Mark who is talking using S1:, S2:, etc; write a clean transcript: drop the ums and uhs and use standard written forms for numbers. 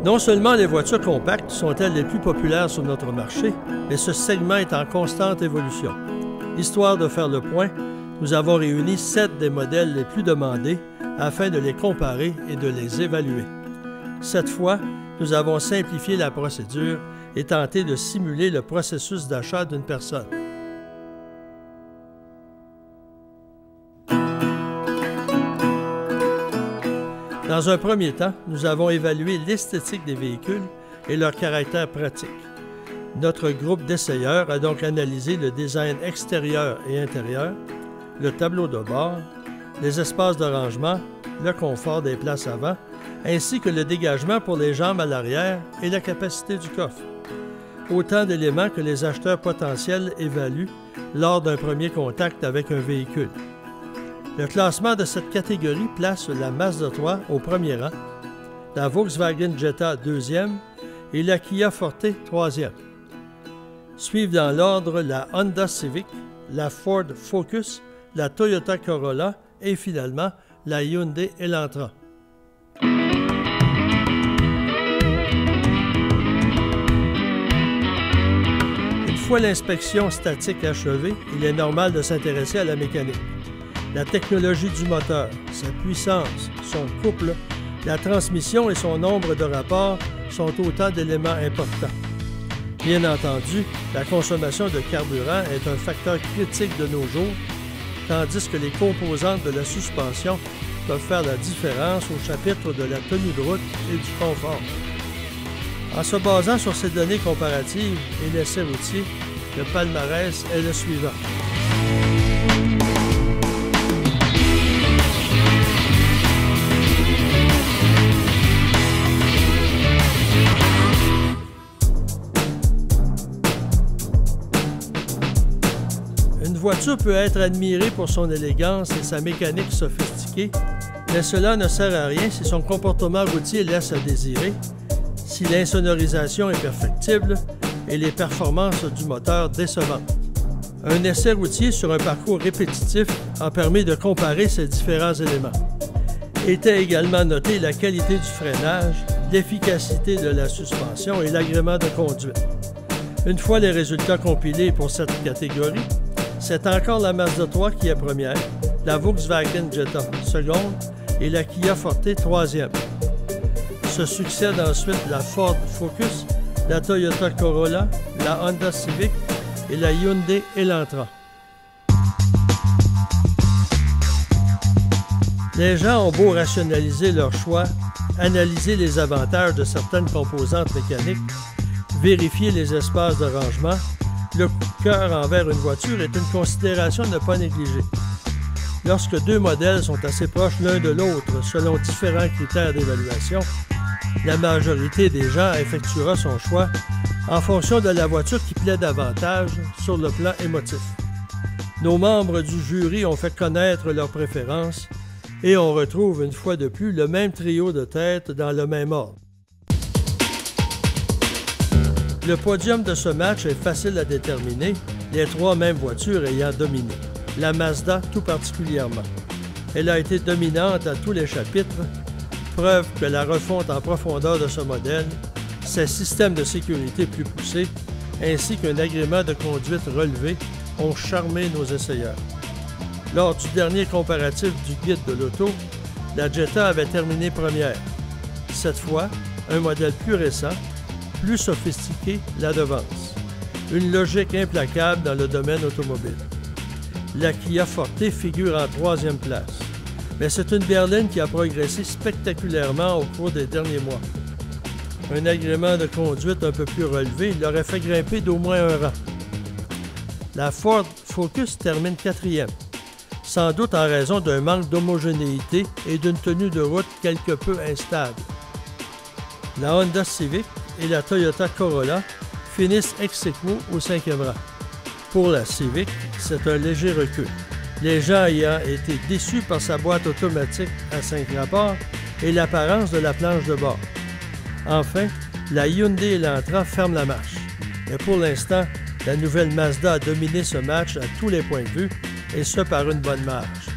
S1: Non seulement les voitures compactes sont-elles les plus populaires sur notre marché, mais ce segment est en constante évolution. Histoire de faire le point, nous avons réuni 7 des modèles les plus demandés afin de les comparer et de les évaluer. Cette fois, nous avons simplifié la procédure et tenté de simuler le processus d'achat d'une personne. Dans un premier temps, nous avons évalué l'esthétique des véhicules et leur caractère pratique. Notre groupe d'essayeurs a donc analysé le design extérieur et intérieur, le tableau de bord, les espaces de rangement, le confort des places avant, ainsi que le dégagement pour les jambes à l'arrière et la capacité du coffre. Autant d'éléments que les acheteurs potentiels évaluent lors d'un premier contact avec un véhicule. Le classement de cette catégorie place la Mazda 3 au premier rang, la Volkswagen Jetta deuxième et la Kia Forte troisième. Suivent dans l'ordre la Honda Civic, la Ford Focus, la Toyota Corolla et finalement la Hyundai Elantra. Une fois l'inspection statique achevée, il est normal de s'intéresser à la mécanique. La technologie du moteur, sa puissance, son couple, la transmission et son nombre de rapports sont autant d'éléments importants. Bien entendu, la consommation de carburant est un facteur critique de nos jours, tandis que les composantes de la suspension peuvent faire la différence au chapitre de la tenue de route et du confort. En se basant sur ces données comparatives et l'essai routier, le palmarès est le suivant. Une voiture peut être admirée pour son élégance et sa mécanique sophistiquée, mais cela ne sert à rien si son comportement routier laisse à désirer, si l'insonorisation est perfectible et les performances du moteur décevantes. Un essai routier sur un parcours répétitif a permis de comparer ces différents éléments. Était également notée la qualité du freinage, l'efficacité de la suspension et l'agrément de conduite. Une fois les résultats compilés pour cette catégorie, c'est encore la Mazda 3 qui est première, la Volkswagen Jetta seconde et la Kia Forte troisième. Se succèdent ensuite la Ford Focus, la Toyota Corolla, la Honda Civic et la Hyundai Elantra. Les gens ont beau rationaliser leur choix, analyser les avantages de certaines composantes mécaniques, vérifier les espaces de rangement, le coup de cœur envers une voiture est une considération à ne pas négliger. Lorsque deux modèles sont assez proches l'un de l'autre selon différents critères d'évaluation, la majorité des gens effectuera son choix en fonction de la voiture qui plaît davantage sur le plan émotif. Nos membres du jury ont fait connaître leurs préférences et on retrouve une fois de plus le même trio de tête dans le même ordre. Le podium de ce match est facile à déterminer, les trois mêmes voitures ayant dominé, la Mazda tout particulièrement. Elle a été dominante à tous les chapitres, preuve que la refonte en profondeur de ce modèle, ses systèmes de sécurité plus poussés, ainsi qu'un agrément de conduite relevé ont charmé nos essayeurs. Lors du dernier comparatif du guide de l'auto, la Jetta avait terminé première. Cette fois, un modèle plus récent, plus sophistiqué, la devance. Une logique implacable dans le domaine automobile. La Kia Forte figure en troisième place, mais c'est une berline qui a progressé spectaculairement au cours des derniers mois. Un agrément de conduite un peu plus relevé l'aurait fait grimper d'au moins un rang. La Ford Focus termine quatrième, sans doute en raison d'un manque d'homogénéité et d'une tenue de route quelque peu instable. La Honda Civic et la Toyota Corolla finissent ex aequo au cinquième rang. Pour la Civic, c'est un léger recul, les gens ayant été déçus par sa boîte automatique à 5 rapports et l'apparence de la planche de bord. Enfin, la Hyundai Elantra ferme la marche. Mais pour l'instant, la nouvelle Mazda a dominé ce match à tous les points de vue, et ce par une bonne marge.